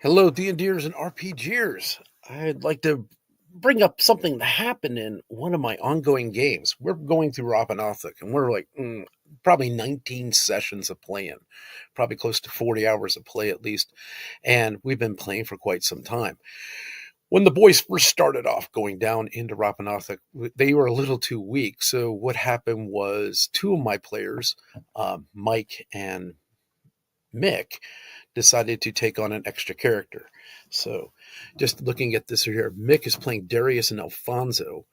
Hello, D&Ders and RPGers. I'd like to bring up something that happened in one of my ongoing games. We're going through Rappanathic, and we're like probably 19 sessions of playing, probably close to 40 hours of play at least, and we've been playing for quite some time. When the boys first started off going down into Rappanathic, they were a little too weak. So what happened was two of my players, Mike and Mick, decided to take on an extra character. So, just looking at this here, Mick is playing Darius and Alfonso,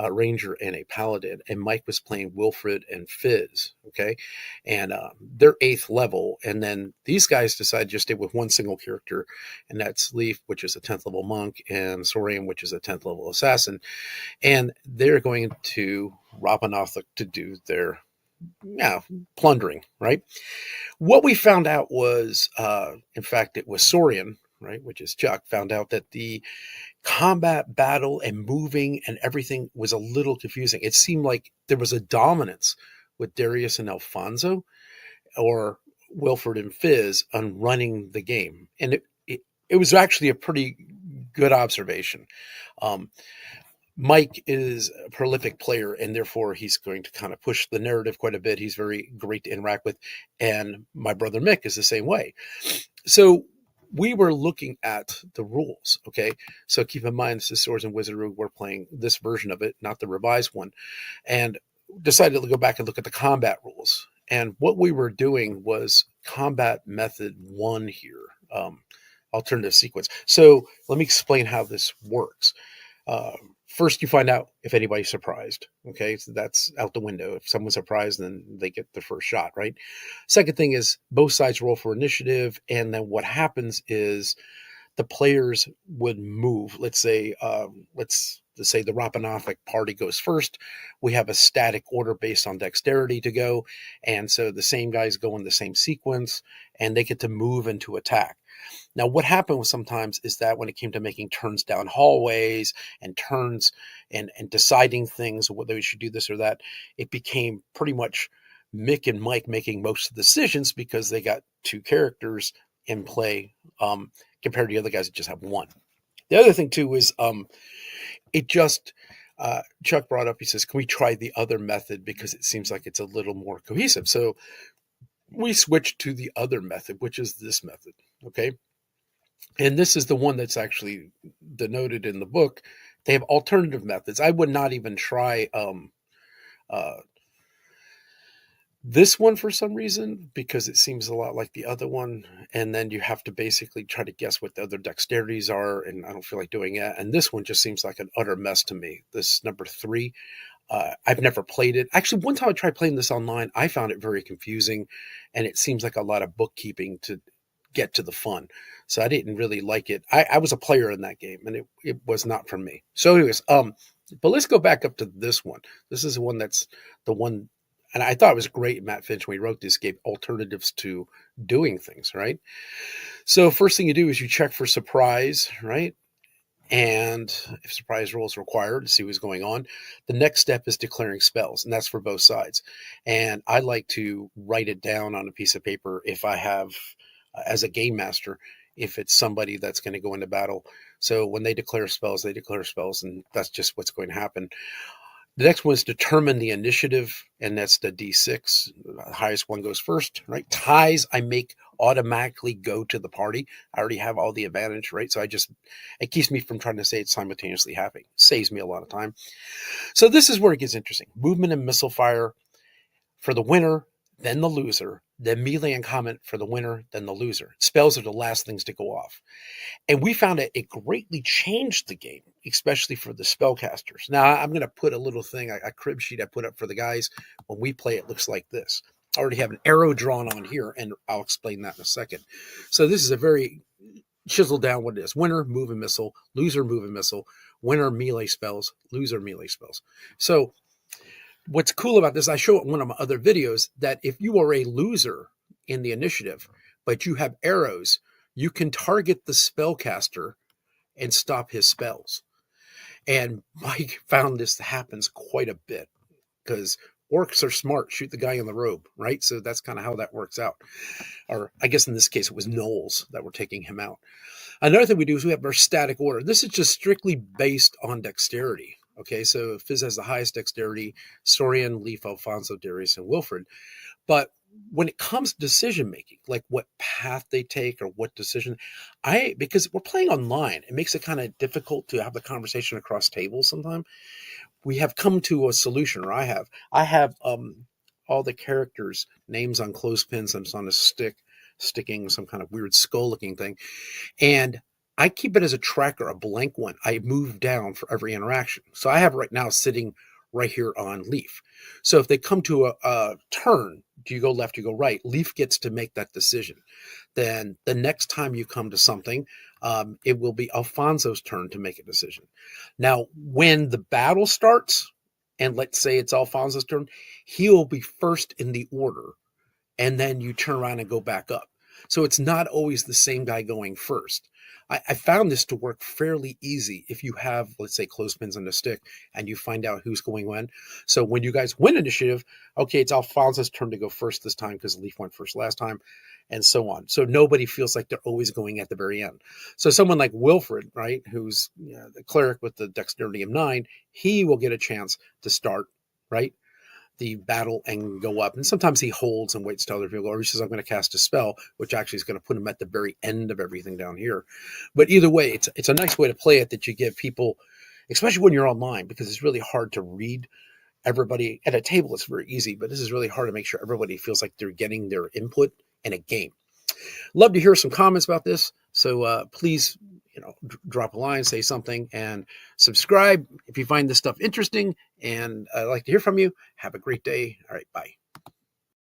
Ranger and a Paladin, and Mike was playing Wilfred and Fizz. Okay, and they're 8th level, and then these guys decided to stay with one single character, and that's Leaf, which is a 10th level monk, and Sorian, which is a 10th level assassin, and they're going to Rappanathic to do their plundering, right? What we found out was, in fact, it was Sorian, right, which is Chuck, found out that the combat battle and moving and everything was a little confusing. It seemed like there was a dominance with Darius and Alfonso or Wilford and Fizz on running the game. And it was actually a pretty good observation. Mike is a prolific player, and therefore he's going to kind of push the narrative quite a bit. He's very great to interact with. And my brother Mick is the same way. So we were looking at the rules, okay? So keep in mind, this is Swords and Wizardry. We're playing this version of it, not the revised one. And decided to go back and look at the combat rules. And what we were doing was combat method 1 here, alternative sequence. So let me explain how this works. First, you find out if anybody's surprised. Okay, so that's out the window. If someone's surprised, then they get the first shot, right? Second thing is both sides roll for initiative, and then what happens is the players would move. Let's say the Rappanathic party goes first. We have a static order based on dexterity to go, and so the same guys go in the same sequence, and they get to move into attack. Now, what happened was sometimes is that when it came to making turns down hallways and turns and deciding things, whether we should do this or that, it became pretty much Mick and Mike making most of the decisions because they got two characters in play compared to the other guys that just have one. The other thing, too, is it just Chuck brought up, he says, can we try the other method because it seems like it's a little more cohesive? So we switched to the other method, which is this method, okay? And this is the one that's actually denoted in the book. They have alternative methods. I would not even try this one for some reason because it seems a lot like the other one. And then you have to basically try to guess what the other dexterities are. And I don't feel like doing that. And this one just seems like an utter mess to me. This number 3. I've never played it. Actually, one time I tried playing this online. I found it very confusing. And it seems like a lot of bookkeeping to get to the fun. So I didn't really like it. I was a player in that game, and it was not for me. So anyways, but let's go back up to this one. This is the one that's the one, and I thought it was great, Matt Finch, when he wrote this, gave alternatives to doing things, right? So first thing you do is you check for surprise, right? And if surprise roll is required to see what's going on, the next step is declaring spells, and that's for both sides. And I like to write it down on a piece of paper if I have, as a game master, if it's somebody that's going to go into battle. So when they declare spells, and that's just what's going to happen. The next one is determine the initiative, and that's the D6. The highest one goes first, right? Ties, I make automatically go to the party. I already have all the advantage, right? So it keeps me from trying to say it simultaneously happening. Saves me a lot of time. So this is where it gets interesting. Movement and missile fire for the winner, then the loser, then melee and comment for the winner, then the loser. Spells are the last things to go off. And we found it greatly changed the game, especially for the spellcasters. Now, I'm going to put a little thing, a crib sheet I put up for the guys. When we play, it looks like this. I already have an arrow drawn on here, and I'll explain that in a second. So this is a very chiseled down what it is. Winner, move and missile. Loser, move and missile. Winner, melee spells. Loser, melee spells. So what's cool about this, I show it in one of my other videos, that if you are a loser in the initiative, but you have arrows, you can target the spellcaster and stop his spells. And Mike found this happens quite a bit because orcs are smart. Shoot the guy in the robe, right? So that's kind of how that works out. Or I guess in this case, it was gnolls that were taking him out. Another thing we do is we have our static order. This is just strictly based on dexterity. Okay, so Fizz has the highest dexterity, Sorian, Leaf, Alfonso, Darius, and Wilfred. But when it comes to decision making, like what path they take or what decision, because we're playing online, it makes it kind of difficult to have the conversation across tables sometimes. We have come to a solution, or I have all the characters' names on clothespins and it's on a stick, sticking some kind of weird skull looking thing. And I keep it as a tracker, a blank one. I move down for every interaction. So I have right now sitting right here on Leaf. So if they come to a turn, do you go left, you go right? Leaf gets to make that decision. Then the next time you come to something, it will be Alfonso's turn to make a decision. Now, when the battle starts, and let's say it's Alfonso's turn, he will be first in the order, and then you turn around and go back up. So it's not always the same guy going first. I found this to work fairly easy if you have, let's say, clothespins on a stick and you find out who's going when. So when you guys win initiative, okay, it's Alfonso's turn to go first this time because Leaf went first last time, and so on. So nobody feels like they're always going at the very end. So someone like Wilfred, right, who's the cleric with the dexterity of 9, he will get a chance to start, right, the battle and go up. And sometimes he holds and waits till other people go, or he says, I'm going to cast a spell, which actually is going to put him at the very end of everything down here. But either way, it's a nice way to play it that you give people, especially when you're online, because it's really hard to read everybody at a table. It's very easy, but this is really hard to make sure everybody feels like they're getting their input in a game. Love to hear some comments about this. So please, drop a line, say something, and subscribe if you find this stuff interesting. And I'd like to hear from you. Have a great day. All right, bye.